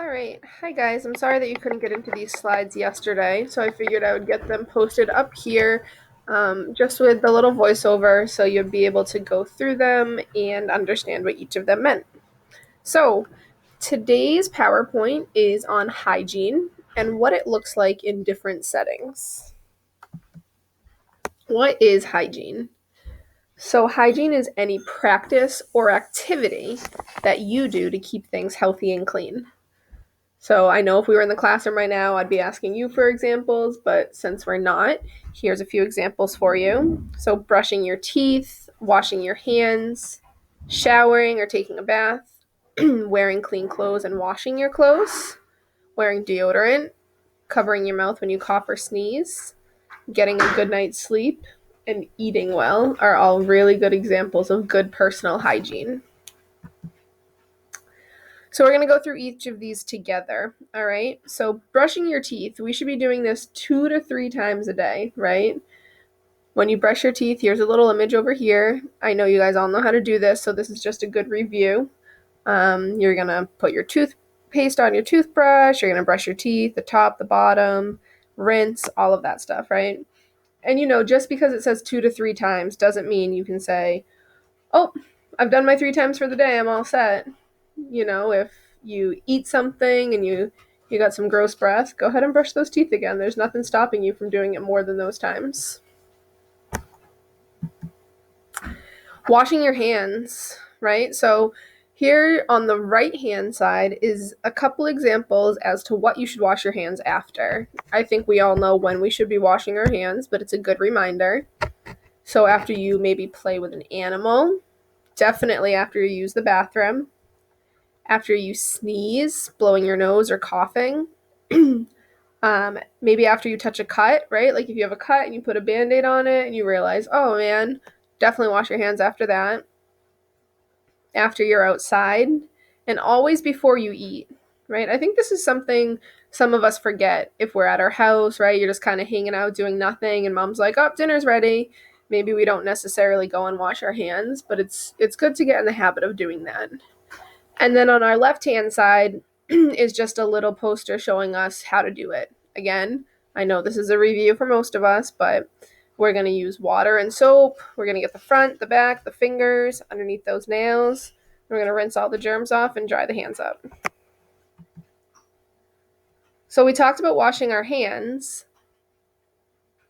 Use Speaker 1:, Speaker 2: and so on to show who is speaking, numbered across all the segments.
Speaker 1: Alright, hi guys. I'm sorry that you couldn't get into these slides yesterday, so I figured I would get them posted up here just with the little voiceover so you'd be able to go through them and understand what each of them meant. So, today's PowerPoint is on hygiene and what it looks like in different settings. What is hygiene? So, hygiene is any practice or activity that you do to keep things healthy and clean. So I know if we were in the classroom right now, I'd be asking you for examples, but since we're not, here's a few examples for you. So brushing your teeth, washing your hands, showering or taking a bath, wearing clean clothes and washing your clothes, wearing deodorant, covering your mouth when you cough or sneeze, getting a good night's sleep, and eating well are all really good examples of good personal hygiene. So we're going to go through each of these together, all right? So brushing your teeth, we should be doing this 2 to 3 times a day, right? When you brush your teeth, here's a little image over here. I know you guys all know how to do this, so this is just a good review. You're going to put your toothpaste on your toothbrush. You're going to brush your teeth, the top, the bottom, rinse, all of that stuff, right? And just because it says 2 to 3 times doesn't mean you can say, oh, I've done my 3 times for the day, I'm all set. If you eat something and you got some gross breath, go ahead and brush those teeth again. There's nothing stopping you from doing it more than those times. Washing your hands, right? So here on the right-hand side is a couple examples as to what you should wash your hands after. I think we all know when we should be washing our hands, but it's a good reminder. So after you maybe play with an animal, definitely after you use the bathroom, after you sneeze, blowing your nose or coughing, maybe after you touch a cut, right? Like if you have a cut and you put a Band-Aid on it and you realize, oh man, definitely wash your hands after that. After you're outside, and always before you eat, right? I think this is something some of us forget if we're at our house, right? You're just kind of hanging out doing nothing and mom's like, oh, dinner's ready. Maybe we don't necessarily go and wash our hands, but it's good to get in the habit of doing that. And then on our left-hand side is just a little poster showing us how to do it. Again, I know this is a review for most of us, but we're going to use water and soap. We're going to get the front, the back, the fingers underneath those nails. We're going to rinse all the germs off and dry the hands up. So we talked about washing our hands.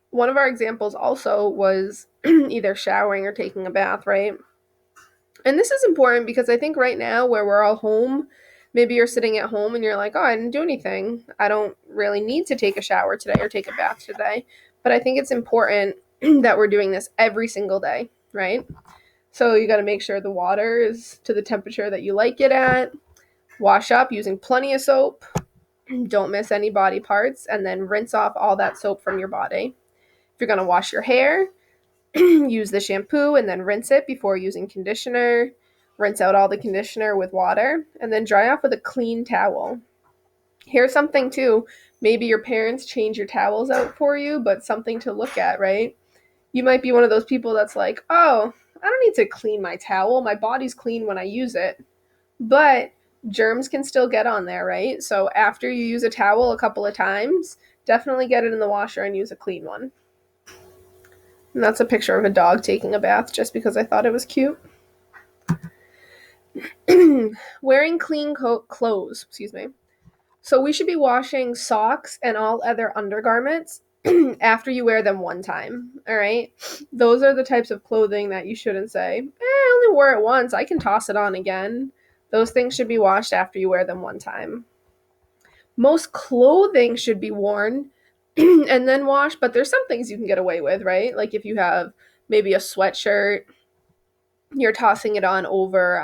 Speaker 1: One of our examples also was either showering or taking a bath, right? And this is important because I think right now where we're all home, maybe you're sitting at home and you're like, oh, I didn't do anything. I don't really need to take a shower today or take a bath today. But I think it's important that we're doing this every single day, right? So you got to make sure the water is to the temperature that you like it at. Wash up using plenty of soap. Don't miss any body parts. And then rinse off all that soap from your body. If you're going to wash your hair, use the shampoo and then rinse it before using conditioner. Rinse out all the conditioner with water and then dry off with a clean towel. Here's something too. Maybe your parents change your towels out for you, but something to look at, right? You might be one of those people that's like, oh, I don't need to clean my towel. My body's clean when I use it. But germs can still get on there, right? So after you use a towel a couple of times, definitely get it in the washer and use a clean one. And that's a picture of a dog taking a bath just because I thought it was cute. Wearing clean clothes, So we should be washing socks and all other undergarments after you wear them one time, all right? Those are the types of clothing that you shouldn't say, I only wore it once, I can toss it on again. Those things should be washed after you wear them one time. Most clothing should be worn and then washed, but there's some things you can get away with, right? Like if you have maybe a sweatshirt, you're tossing it on over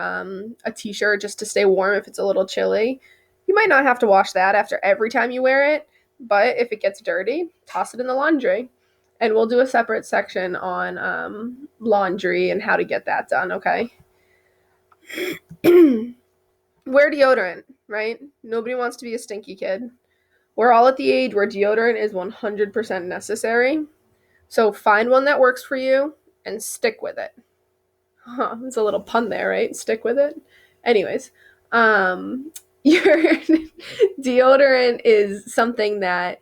Speaker 1: a t-shirt just to stay warm if it's a little chilly. You might not have to wash that after every time you wear it, but if it gets dirty, toss it in the laundry. And we'll do a separate section on laundry and how to get that done, okay? Wear deodorant, right? Nobody wants to be a stinky kid. We're all at the age where deodorant is 100% necessary. So find one that works for you and stick with it. It's a little pun there, right? Stick with it. Anyways, your deodorant is something that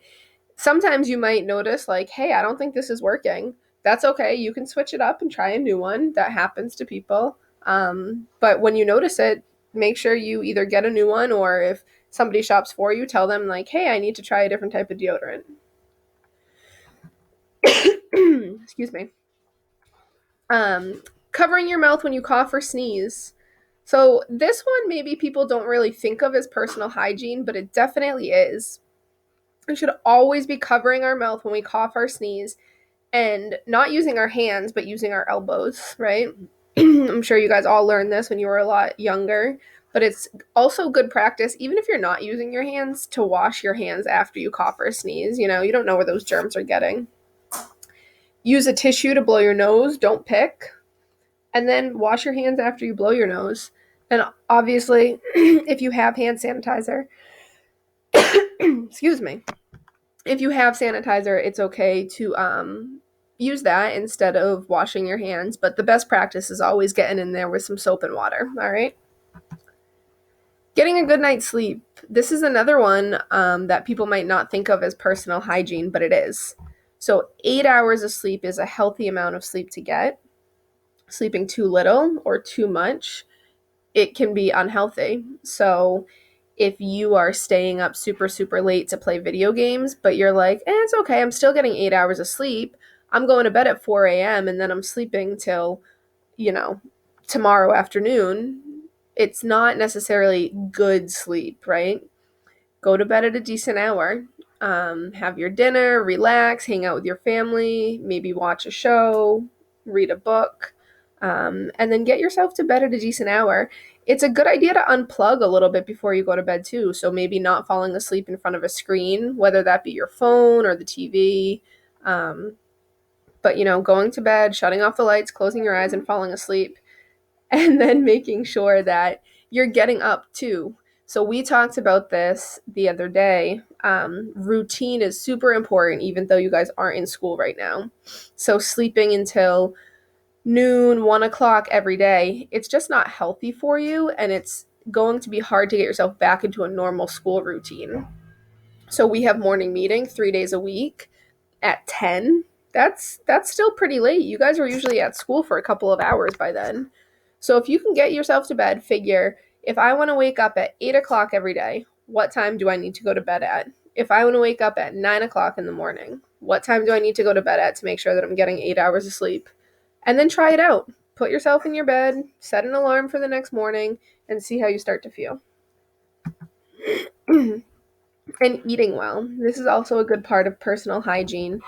Speaker 1: sometimes you might notice, like, hey, I don't think this is working. That's okay. You can switch it up and try a new one. That happens to people. But when you notice it, make sure you either get a new one, or if somebody shops for you, tell them, like, hey, I need to try a different type of deodorant. Excuse me. Um, Covering your mouth when you cough or sneeze. So, this one maybe people don't really think of as personal hygiene, but it definitely is. We should always be covering our mouth when we cough or sneeze, and not using our hands, but using our elbows, right? I'm sure you guys all learned this when you were a lot younger, but it's also good practice, even if you're not using your hands, to wash your hands after you cough or sneeze. You know, you don't know where those germs are getting. Use a tissue to blow your nose, don't pick, and then wash your hands after you blow your nose. And obviously, if you have hand sanitizer, excuse me, if you have sanitizer, it's okay to use that instead of washing your hands. But the best practice is always getting in there with some soap and water. All right. Getting a good night's sleep. This is another one that people might not think of as personal hygiene, but it is. So 8 hours of sleep is a healthy amount of sleep to get. Sleeping too little or too much, it can be unhealthy. So if you are staying up super, super late to play video games, but you're like, it's okay, I'm still getting 8 hours of sleep. I'm going to bed at 4 a.m. and then I'm sleeping till, you know, tomorrow afternoon. It's not necessarily good sleep, right? Go to bed at a decent hour. Have your dinner, relax, hang out with your family, maybe watch a show, read a book, and then get yourself to bed at a decent hour. It's a good idea to unplug a little bit before you go to bed, too. So maybe not falling asleep in front of a screen, whether that be your phone or the TV. But, you know, going to bed, shutting off the lights, closing your eyes, and falling asleep, and then making sure that you're getting up too. So we talked about this the other day. Routine is super important, even though you guys aren't in school right now. So sleeping until noon, 1 o'clock every day, it's just not healthy for you, and it's going to be hard to get yourself back into a normal school routine. So we have morning meeting 3 days a week at 10. That's still pretty late. You guys are usually at school for a couple of hours by then. So if you can get yourself to bed, figure, if I want to wake up at 8 o'clock every day, what time do I need to go to bed at? If I want to wake up at 9 o'clock in the morning, what time do I need to go to bed at to make sure that I'm getting 8 hours of sleep? And then try it out. Put yourself in your bed, set an alarm for the next morning, and see how you start to feel. And eating well. This is also a good part of personal hygiene.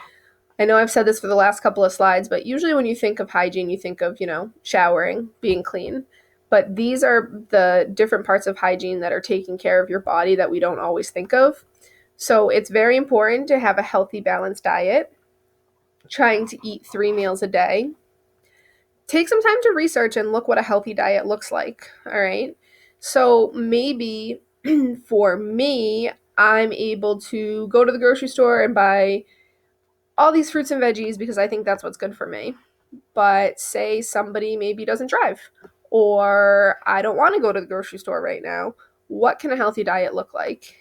Speaker 1: I know I've said this for the last couple of slides, but usually when you think of hygiene, you think of, showering, being clean. But these are the different parts of hygiene that are taking care of your body that we don't always think of. So it's very important to have a healthy, balanced diet, trying to eat 3 meals a day. Take some time to research and look what a healthy diet looks like, all right? So maybe for me, I'm able to go to the grocery store and buy all these fruits and veggies because I think that's what's good for me. But say somebody maybe doesn't drive, or I don't want to go to the grocery store right now. What can a healthy diet look like?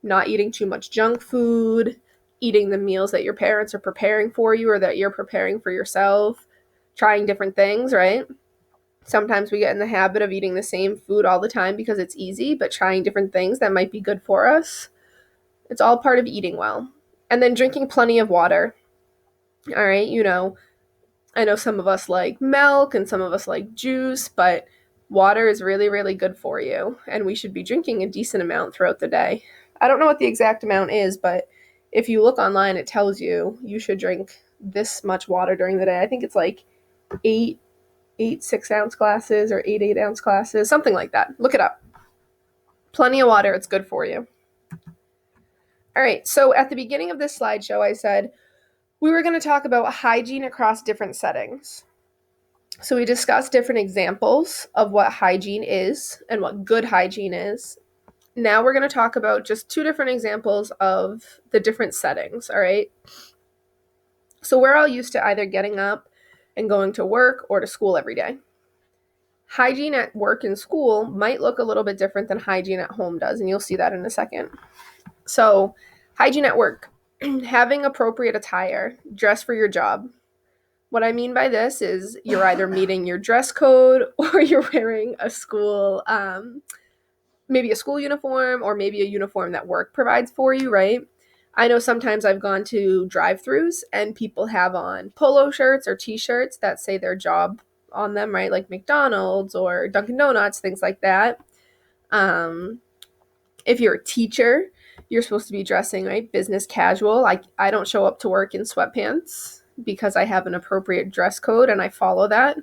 Speaker 1: Not eating too much junk food, eating the meals that your parents are preparing for you or that you're preparing for yourself, trying different things, right? Sometimes we get in the habit of eating the same food all the time because it's easy, but trying different things that might be good for us. It's all part of eating well. And then drinking plenty of water. All right, I know some of us like milk and some of us like juice, but water is really, really good for you, and we should be drinking a decent amount throughout the day. I don't know what the exact amount is, but if you look online, it tells you should drink this much water during the day. I think it's like eight 6-ounce glasses or 8 ounce glasses, something like that. Look it up. Plenty of water, it's good for you. All right, so at the beginning of this slideshow, I said we were going to talk about hygiene across different settings. So we discussed different examples of what hygiene is and what good hygiene is. Now we're going to talk about just 2 different examples of the different settings, all right? So we're all used to either getting up and going to work or to school every day. Hygiene at work and school might look a little bit different than hygiene at home does, and you'll see that in a second. So, hygiene at work, having appropriate attire, dress for your job. What I mean by this is you're either meeting your dress code or you're wearing a school, maybe a school uniform or maybe a uniform that work provides for you, right? I know sometimes I've gone to drive-throughs and people have on polo shirts or t-shirts that say their job on them, right? Like McDonald's or Dunkin' Donuts, things like that. Um, if you're a teacher, you're supposed to be dressing, right? Business casual. I don't show up to work in sweatpants because I have an appropriate dress code and I follow that.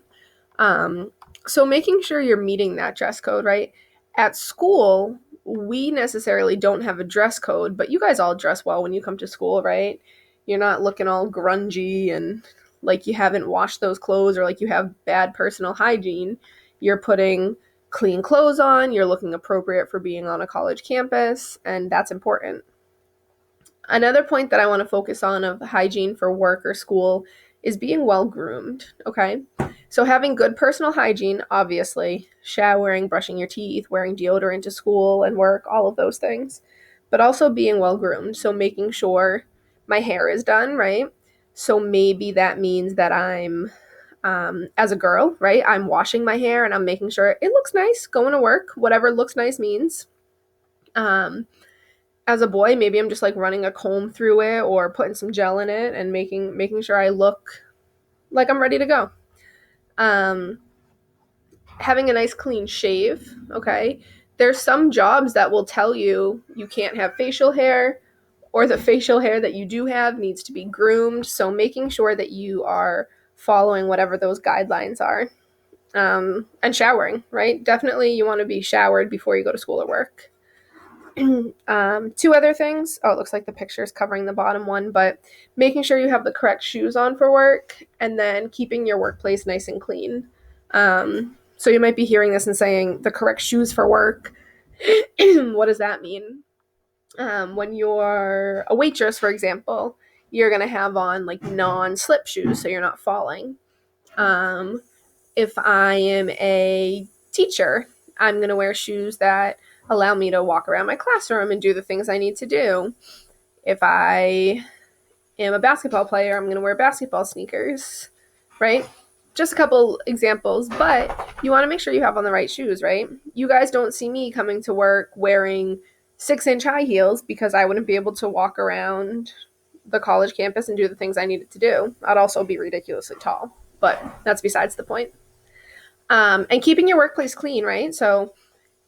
Speaker 1: Um, so making sure you're meeting that dress code, right? At school, we necessarily don't have a dress code, but you guys all dress well when you come to school, right? You're not looking all grungy and like you haven't washed those clothes or like you have bad personal hygiene. You're putting clean clothes on, you're looking appropriate for being on a college campus, and that's important. Another point that I want to focus on of hygiene for work or school is being well groomed, okay? So having good personal hygiene, obviously, showering, brushing your teeth, wearing deodorant to school and work, all of those things, but also being well groomed. So making sure my hair is done, right? So maybe that means that I'm, as a girl, right? I'm washing my hair and I'm making sure it looks nice going to work, whatever looks nice means. Um, as a boy, maybe I'm just like running a comb through it or putting some gel in it and making sure I look like I'm ready to go. Um, having a nice clean shave, okay? There's some jobs that will tell you you can't have facial hair or the facial hair that you do have needs to be groomed. So making sure that you are following whatever those guidelines are. And showering, right? Definitely you want to be showered before you go to school or work. Two other things. Oh, it looks like the picture is covering the bottom one, but making sure you have the correct shoes on for work and then keeping your workplace nice and clean. So you might be hearing this and saying the correct shoes for work. What does that mean? When you're a waitress, for example, you're going to have on like non-slip shoes so you're not falling. Um, if I am a teacher, I'm going to wear shoes that allow me to walk around my classroom and do the things I need to do. If I am a basketball player, I'm going to wear basketball sneakers, right? Just a couple examples, but you want to make sure you have on the right shoes, right? You guys don't see me coming to work wearing 6-inch high heels because I wouldn't be able to walk around the college campus and do the things I needed to do. I'd also be ridiculously tall, but that's besides the point. And keeping your workplace clean, right? So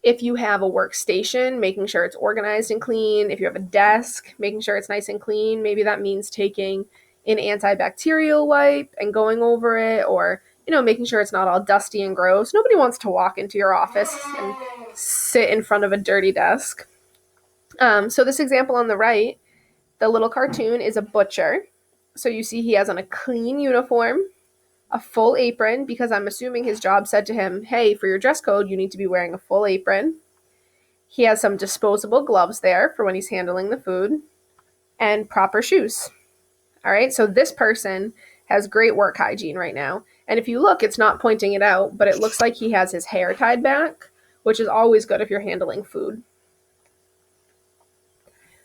Speaker 1: if you have a workstation, making sure it's organized and clean. If you have a desk, making sure it's nice and clean. Maybe that means taking an antibacterial wipe and going over it, or making sure it's not all dusty and gross. Nobody wants to walk into your office and sit in front of a dirty desk. So this example on the right, the little cartoon is a butcher. So you see he has on a clean uniform, a full apron, because I'm assuming his job said to him, hey, for your dress code, you need to be wearing a full apron. He has some disposable gloves there for when he's handling the food, and proper shoes. All right, so this person has great work hygiene right now. And if you look, it's not pointing it out, but it looks like he has his hair tied back, which is always good if you're handling food.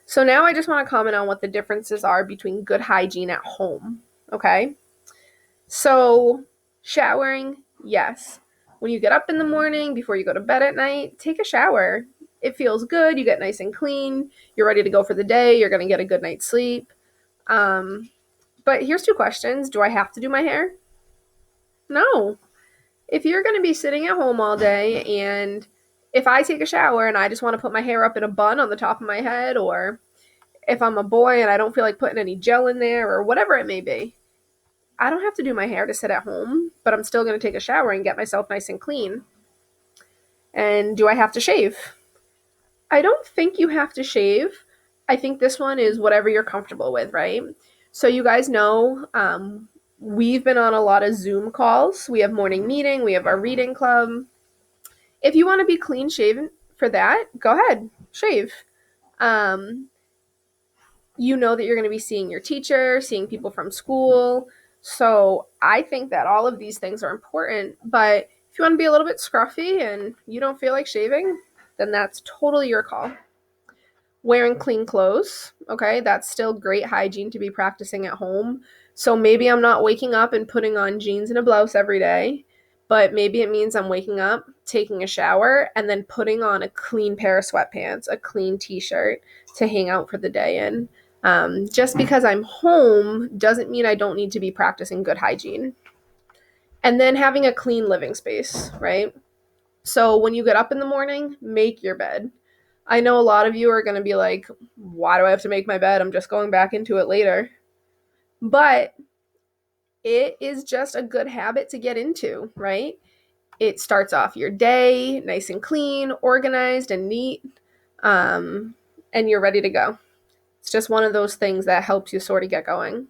Speaker 1: So now I just want to comment on what the differences are between good hygiene at home, okay? So showering, yes. When you get up in the morning, before you go to bed at night, take a shower. It feels good. You get nice and clean. You're ready to go for the day. You're going to get a good night's sleep. But here's two questions. Do I have to do my hair? No. If you're going to be sitting at home all day and if I take a shower and I just want to put my hair up in a bun on the top of my head, or if I'm a boy and I don't feel like putting any gel in there or whatever it may be, I don't have to do my hair to sit at home, but I'm still going to take a shower and get myself nice and clean. And do I have to shave? I don't think you have to shave. I think this one is whatever you're comfortable with, right? So you guys know we've been on a lot of Zoom calls. We have morning meeting. We have our reading club. If you want to be clean shaven for that, go ahead, shave. You know that you're going to be seeing your teacher, seeing people from school. So I think that all of these things are important, but If you want to be a little bit scruffy and you don't feel like shaving, then that's totally your call. Wearing clean clothes, okay, that's still great hygiene to be practicing at home. So maybe I'm not waking up and putting on jeans and a blouse every day, but maybe it means I'm waking up, taking a shower, and then putting on a clean pair of sweatpants, a clean t-shirt to hang out for the day in. Just because I'm home doesn't mean I don't need to be practicing good hygiene. And then having a clean living space, right? So when you get up in the morning, make your bed. I know a lot of you are going to be like, why do I have to make my bed? I'm just going back into it later. But it is just a good habit to get into, right? It starts off your day nice and clean, organized, and neat, and you're ready to go. It's just one of those things that helps you sort of get going.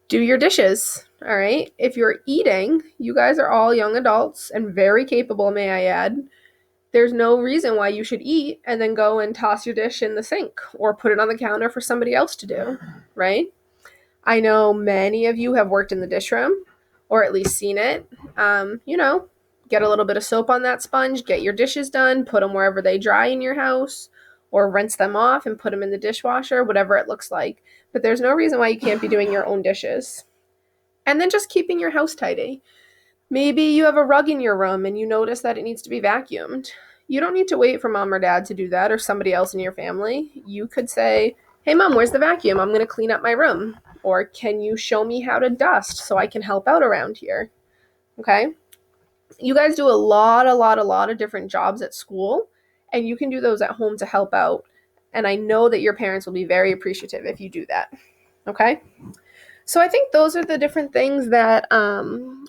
Speaker 1: Do your dishes, all right? If you're eating, you guys are all young adults and very capable, may I add. There's no reason why you should eat and then go and toss your dish in the sink or put it on the counter for somebody else to do, right? I know many of you have worked in the dish room or at least seen it. Get a little bit of soap on that sponge, get your dishes done, put them wherever they dry in your house, or rinse them off and put them in the dishwasher, whatever it looks like. But there's no reason why you can't be doing your own dishes. And then just keeping your house tidy. Maybe you have a rug in your room and you notice that it needs to be vacuumed. You don't need to wait for mom or dad to do that or somebody else in your family. You could say, hey, mom, where's the vacuum? I'm going to clean up my room. Or can you show me how to dust so I can help out around here? Okay. You guys do a lot of different jobs at school, and you can do those at home to help out. And I know that your parents will be very appreciative if you do that. Okay. So I think those are the different things that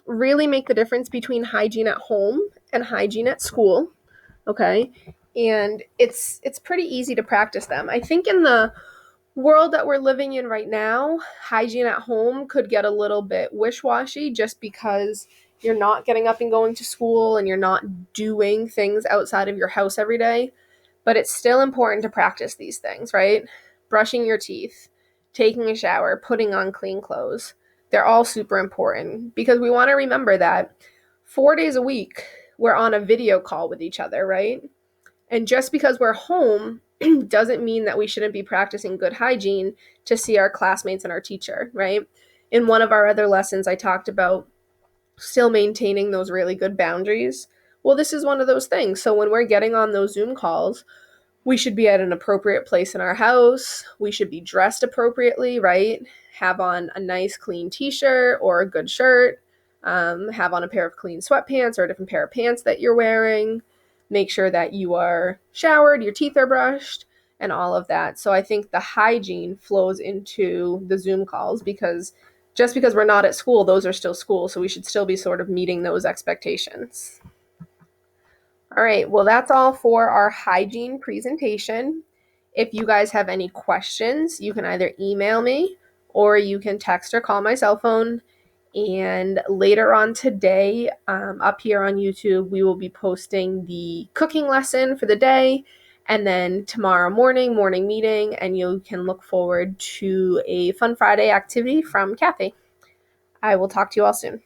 Speaker 1: really make the difference between hygiene at home and hygiene at school. Okay. And it's pretty easy to practice them. I think in the world that we're living in right now, hygiene at home could get a little bit wish-washy just because you're not getting up and going to school and you're not doing things outside of your house every day. But it's still important to practice these things, right? Brushing your teeth, taking a shower, putting on clean clothes. They're all super important because we want to remember that 4 days a week, we're on a video call with each other, right? And just because we're home doesn't mean that we shouldn't be practicing good hygiene to see our classmates and our teacher, right? In one of our other lessons, I talked about still maintaining those really good boundaries. Well, this is one of those things. So when we're getting on those Zoom calls, we should be at an appropriate place in our house. We should be dressed appropriately, right? Have on a nice clean t-shirt or a good shirt. Have on a pair of clean sweatpants or a different pair of pants that you're wearing. Make sure that you are showered, your teeth are brushed, and all of that. So I think the hygiene flows into the Zoom calls because just because we're not at school, those are still school. So we should still be sort of meeting those expectations. All right, well, that's all for our hygiene presentation. If you guys have any questions, you can either email me or you can text or call my cell phone. And later on today, up here on YouTube, we will be posting the cooking lesson for the day. And then tomorrow morning meeting, and you can look forward to a Fun Friday activity from Kathy. I will talk to you all soon.